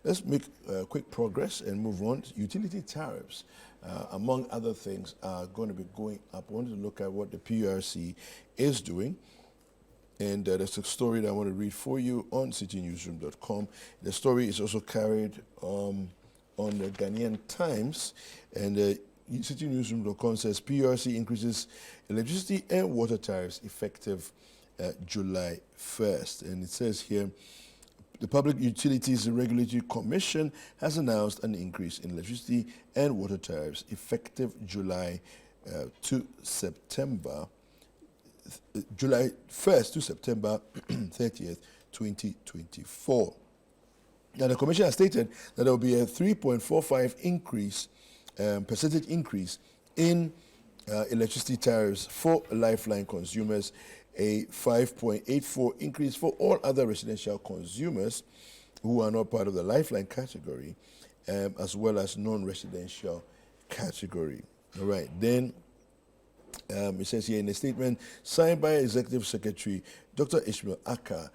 let's make quick progress and move on. Utility tariffs, among other things, are going to be going up. I wanted to look at what the PURC is doing. And there's a story that I want to read for you on citinewsroom.com. The story is also carried on the Ghanaian Times. And citinewsroom.com says PURC increases electricity and water tariffs effective July 1st. And it says here, the Public Utilities Regulatory Commission has announced an increase in electricity and water tariffs effective July 1st to September 30th, 2024. Now, the Commission has stated that there will be a 3.45 percentage increase in electricity tariffs for Lifeline consumers, a 5.84 increase for all other residential consumers who are not part of the Lifeline category, as well as non-residential category. All right, then it says here in a statement signed by Executive Secretary Dr. Ishmael Aka,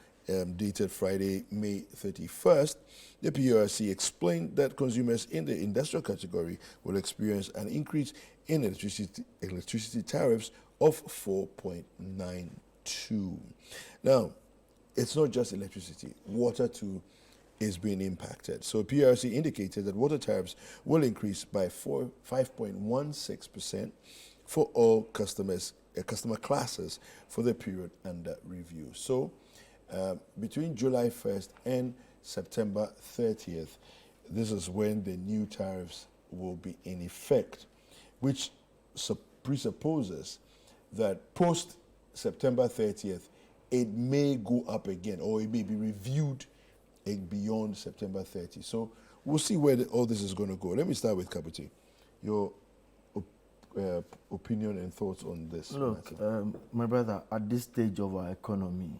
dated Friday, May 31st, the PURC explained that consumers in the industrial category will experience an increase in electricity tariffs of 4.92. Now, it's not just electricity. Water too is being impacted. So PURC indicated that water tariffs will increase by 5.16% for all customer classes for the period under review. So between July 1st and September 30th, this is when the new tariffs will be in effect, which presupposes that post September 30th, it may go up again, or it may be reviewed beyond September 30. So we'll see where all this is going to go. Let me start with Kabuti. Your opinion and thoughts on this. Look, my brother, at this stage of our economy,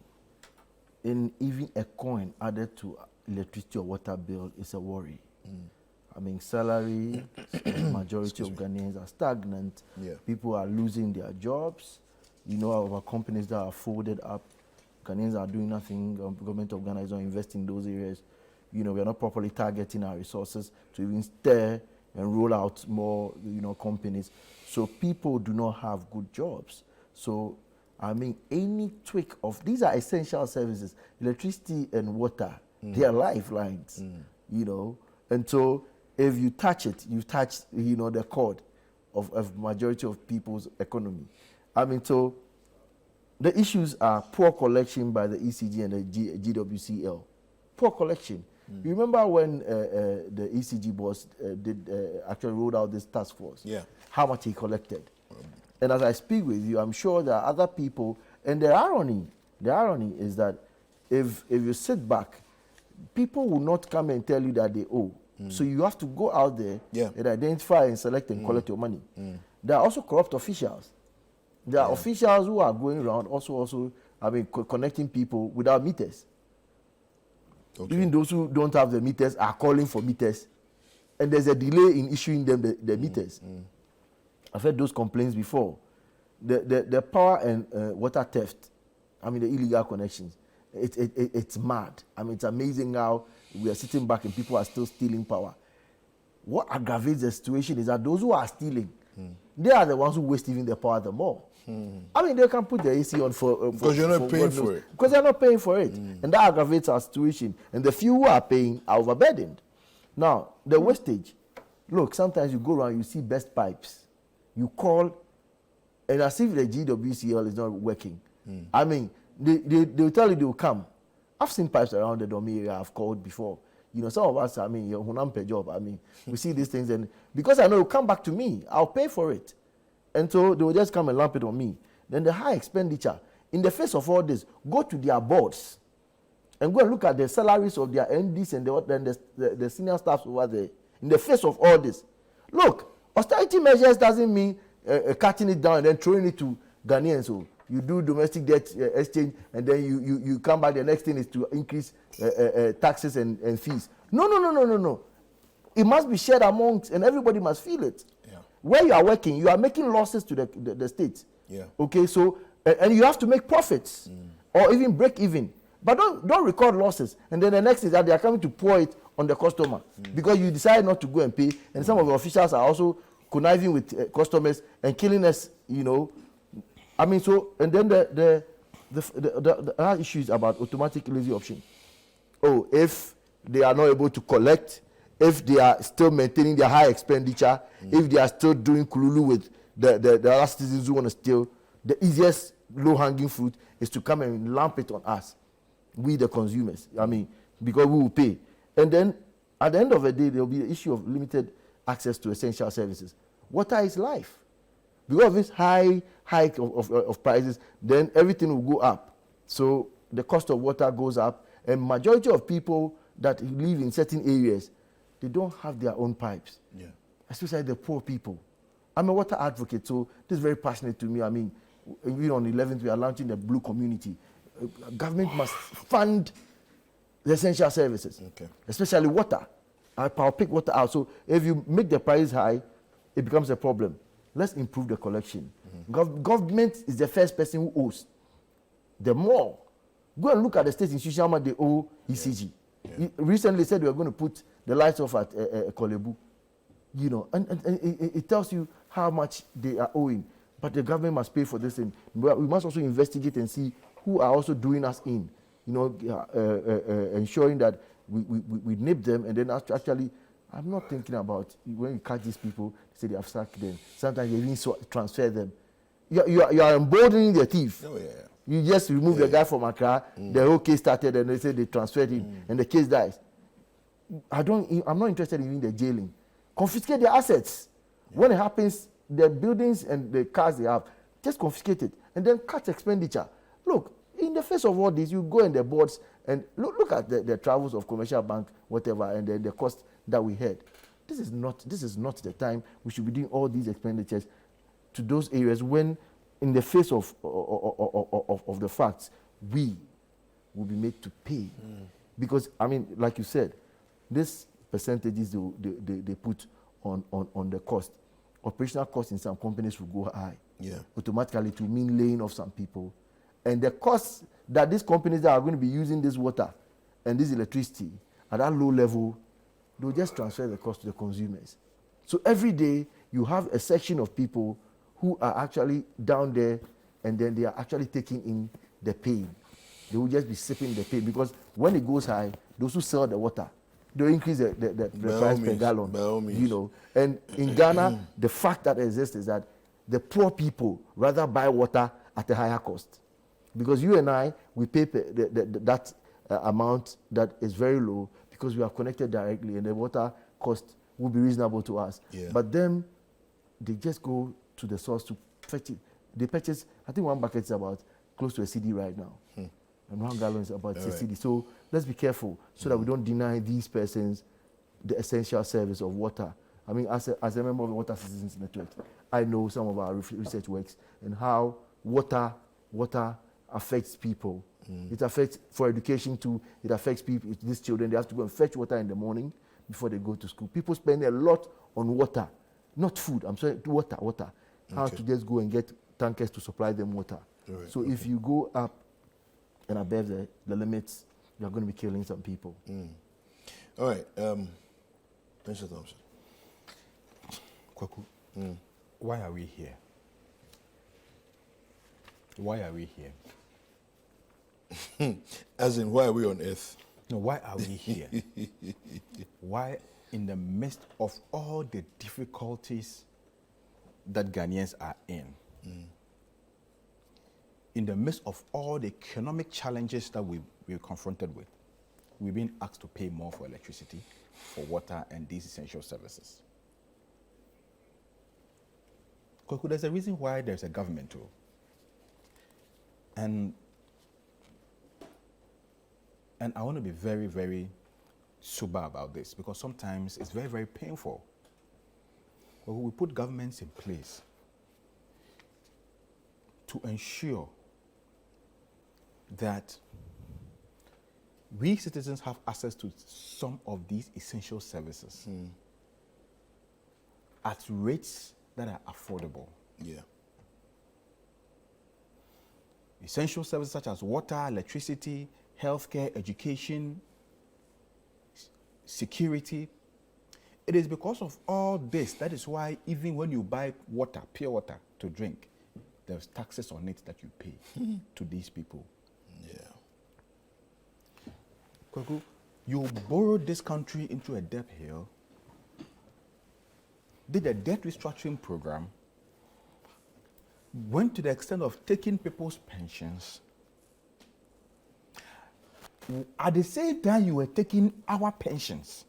in even a coin added to electricity or water bill is a worry. I mean, salary, majority of Ghanaians are stagnant. Yeah. People are losing their jobs. You know, our companies that are folded up, Ghanaians are doing nothing. Government of Ghana is not investing in those areas. You know, we are not properly targeting our resources to even stir and roll out more, companies. So people do not have good jobs. So, I mean, any tweak of, these are essential services, electricity and water, they are lifelines, And so if you touch it, you've touched, the cord of majority of people's economy. I mean, so the issues are poor collection by the ECG and the GWCL. Poor collection. You remember when the ECG boss actually rolled out this task force? Yeah. How much he collected. And as I speak with you, I'm sure there are other people. And the irony is that if you sit back, people will not come and tell you that they owe. So you have to go out there and identify and select and collect your money. There are also corrupt officials. There are officials who are going around connecting people without meters. Okay. Even those who don't have the meters are calling for meters. And there's a delay in issuing them the meters. I've heard those complaints before. The power and water theft, the illegal connections, it's mad. It's amazing how we are sitting back and people are still stealing power. What aggravates the situation is that those who are stealing, they are the ones who waste even the power the more. They can put the AC on because you're not paying for it. Because they're not paying for it. And that aggravates our situation. And the few who are paying are overburdened. Now, the wastage. Look, sometimes you go around, you see best pipes. You call, and as if the GWCL is not working. They'll tell you they will come. I've seen pipes around the Domi area I've called before. Some of us, your Hunampe job, we see these things, and because I know it'll come back to me, I'll pay for it. And so they will just come and lump it on me. Then the high expenditure, in the face of all this, go to their boards and go and look at the salaries of their MDs and the senior staffs over there. In the face of all this, look, austerity measures doesn't mean cutting it down and then throwing it to Ghanaians. So you do domestic debt exchange, and then you come back. The next thing is to increase taxes and fees. No. It must be shared amongst, and everybody must feel it. Yeah. Where you are working, you are making losses to the state. Yeah. Okay, so and you have to make profits or even break even. But don't record losses, and then the next is that they are coming to pour it on the customer because you decide not to go and pay, and some of the officials are also conniving with customers and killing us, you know. I mean, so, and then the other issue is about automatic lazy option. Oh, if they are not able to collect, if they are still maintaining their high expenditure, if they are still doing kululu with the other citizens who want to steal, the easiest low-hanging fruit is to come and lamp it on us, we the consumers. I mean, because we will pay. And then, at the end of the day, there will be the issue of limited access to essential services. Water is life. Because of this high hike of prices, then everything will go up. So the cost of water goes up, and majority of people that live in certain areas, they don't have their own pipes. Yeah. Especially the poor people. I'm a water advocate, so this is very passionate to me. I mean, even on the 11th, we are launching the Blue Community. Government must fund the essential services, especially water. I'll pick water out. So if you make the price high, it becomes a problem. Let's improve the collection. Government is the first person who owes. The more, go and look at the state institution how much they owe ECG. Yeah. Recently said we are going to put the lights off at Kolebu. You know, and it tells you how much they are owing. But the government must pay for this thing. We must also investigate and see who are also doing us in. You know, ensuring that we nip them, and then actually, I'm not thinking about when you catch these people, they say they have sacked them. Sometimes you even transfer them. You are emboldening the thief. Oh, yeah. You just remove the guy from Accra, the whole case started, and they say they transferred him, and the case dies. I'm not interested in the jailing. Confiscate their assets. When it happens, the buildings and the cars they have, just confiscate it, and then cut expenditure. Look, in the face of all this, you go in the boards and look at the travels of commercial bank, whatever, and then the cost that we had. This is not the time we should be doing all these expenditures to those areas when, in the face of the facts, we will be made to pay. Because, I mean, like you said, these percentages they put on the cost, operational costs in some companies will go high. Yeah. Automatically, to mean laying off some people. And the costs that these companies that are going to be using this water and this electricity at that low level, they'll just transfer the cost to the consumers. So every day, you have a section of people who are actually down there, and then they are actually taking in the pain. They will just be sipping the pain, because when it goes high, those who sell the water, they'll increase the price per gallon. You know, and in Ghana, the fact that exists is that the poor people rather buy water at a higher cost, because you and I, we pay that amount that is very low because we are connected directly, and the water cost will be reasonable to us. Yeah. But then they just go to the source to fetch it. They purchase, I think one bucket is about close to a CD right now. And 1 gallon is about a CD. So let's be careful so that we don't deny these persons the essential service of water. I mean, as a member of the Water Citizens Network, I know some of our research works and how water affects people. It affects, for education too, it affects people. These children, they have to go and fetch water in the morning before they go to school. People spend a lot on water, not food, I'm sorry, water. How to just go and get tankers to supply them water. So if you go up and above the limits, you're going to be killing some people. All right, Mr. Thompson. Kwaku, why are we here? Why are we here? As in, why are we on earth? No, why are we here? Why, in the midst of all the difficulties that Ghanaians are in the midst of all the economic challenges that we're confronted with, we've been asked to pay more for electricity, for water, and these essential services? Kwaku, there's a reason why there's a government too. And I want to be very, very sober about this, because sometimes it's very, very painful. But we put governments in place to ensure that we citizens have access to some of these essential services at rates that are affordable. Yeah. Essential services such as water, electricity, healthcare, education, security. It is because of all this. That is why even when you buy water, pure water to drink, there's taxes on it that you pay to these people. Yeah. Kwaku, you borrowed this country into a debt hill, did a debt restructuring program, went to the extent of taking people's pensions. At the same time, you were taking our pensions,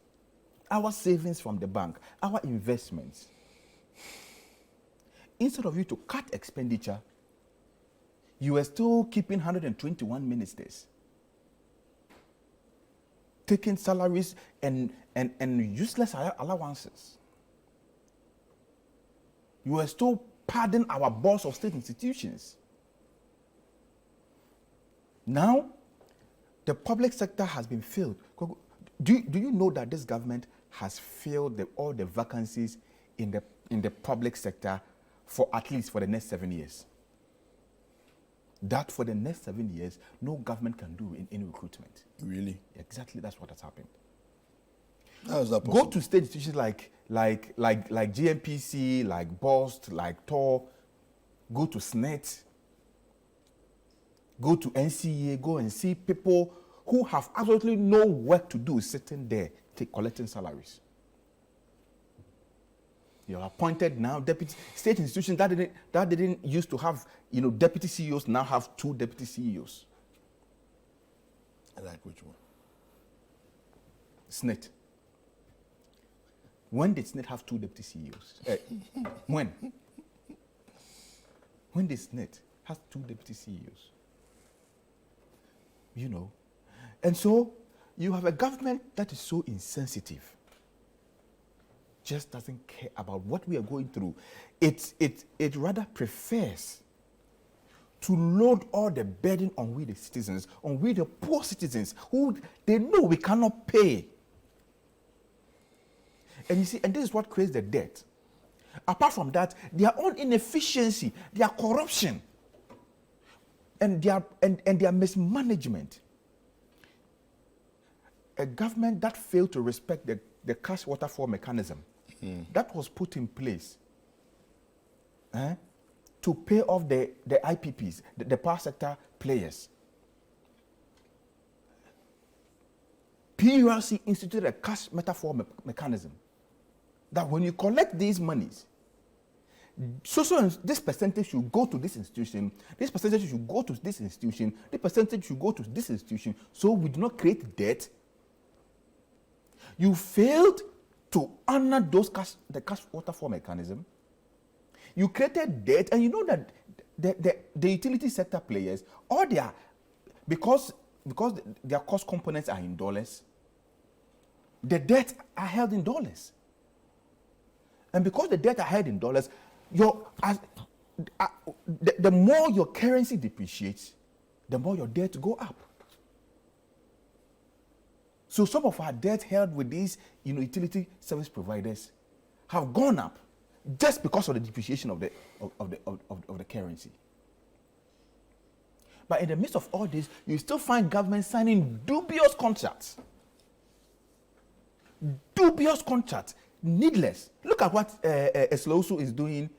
our savings from the bank, our investments. Instead of you to cut expenditure, you were still keeping 121 ministers, taking salaries and useless allowances. You were still pardoning our boss of state institutions. Now, the public sector has been filled. Do you know that this government has filled all the vacancies in the public sector for at least for the next 7 years? That for the next 7 years, no government can do in any recruitment. Really? Exactly, that's what has happened. How is that possible? Go to state institutions like GMPC, like BOST, like TOR, go to SNET, go to NCA, go and see people who have absolutely no work to do sitting there collecting salaries. You're appointed now deputy state institutions that didn't used to have deputy CEOs now have 2 deputy CEOs. I like which one? SNET. When did SNET have 2 deputy CEOs? When? When did SNET have 2 deputy CEOs? And so you have a government that is so insensitive, just doesn't care about what we are going through. It rather prefers to load all the burden on we the citizens, on we the poor citizens who they know we cannot pay. And you see, and this is what creates the debt. Apart from that, their own inefficiency, their corruption, and their mismanagement. A government that failed to respect the cash waterfall mechanism that was put in place to pay off the IPPs, the power sector players. PURC instituted a cash waterfall mechanism that when you collect these monies, so this percentage should go to this institution, this percentage should go to this institution, this percentage should go to this institution, so we do not create debt. You failed to honor the cash waterfall mechanism. You created debt, and you know that the utility sector players, all because their cost components are in dollars, the debt are held in dollars. And because the debt are held in dollars, the more your currency depreciates, the more your debt go up. So some of our debt held with these utility service providers have gone up just because of the depreciation of the currency. But in the midst of all this, you still find government signing dubious contracts. Dubious contracts, needless. Look at what Eslosu is doing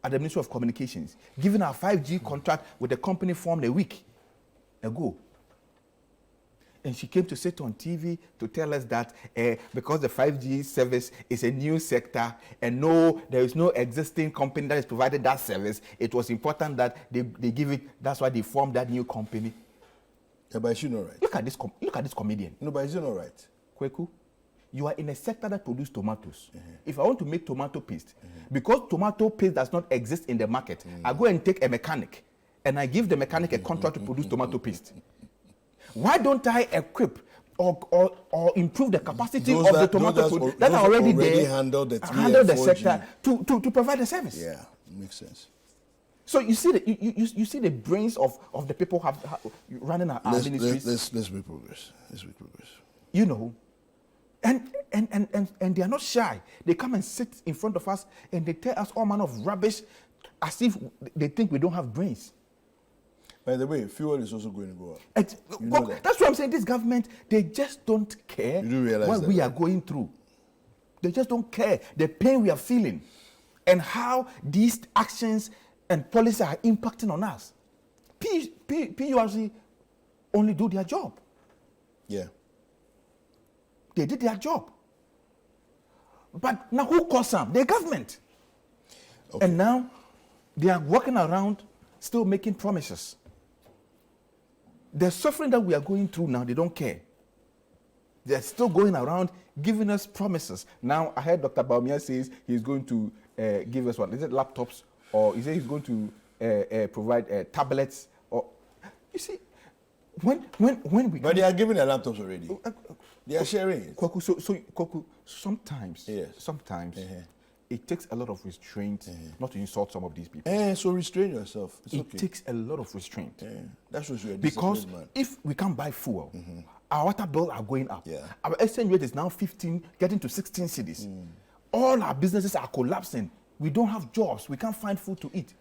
at the Ministry of Communications, giving our 5G contract with a company formed a week ago. And she came to sit on TV to tell us that because the 5G service is a new sector and there is no existing company that has provided that service, it was important that they give it. That's why they formed that new company. Yeah, but is she not right? Look at this comedian. No, but is she not right? Kweku, you are in a sector that produces tomatoes. If I want to make tomato paste, because tomato paste does not exist in the market, I go and take a mechanic and I give the mechanic a contract to produce tomato paste. Why don't I equip or improve the capacity of the tomato food that are already there, handle the sector to provide the service? Yeah, makes sense. So you see you see the brains of the people running our ministries. Let's make progress. And they are not shy. They come and sit in front of us and they tell us all manner of rubbish as if they think we don't have brains. By the way, fuel is also going to go up. You Well, know that. that's what I'm saying. This government, they just don't care You do realize what that, we right? are going through. They just don't care the pain we are feeling and how these actions and policies are impacting on us. PURC only do their job. Yeah. They did their job. But now who caused them? The government. Okay. And now they are walking around still making promises. The suffering that we are going through now, they don't care. They're still going around giving us promises. Now, I heard Dr. Baumia says he's going to give us what? Is it laptops? Or is it he's going to provide tablets? Or you see, when we But they are giving their laptops already. They are sharing it. Kwaku, Kwaku, sometimes, Yes. sometimes it takes a lot of restraint not to insult some of these people. So restrain yourself. It's It okay. takes a lot of restraint. That shows you're a Because disciplined man. if we can't buy fuel, our water bill are going up. Yeah. Our exchange rate is now 15, getting to 16 cities. All our businesses are collapsing. We don't have jobs. We can't find food to eat.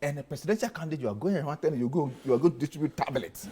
And a presidential candidate, you are going around telling you are going to distribute tablets.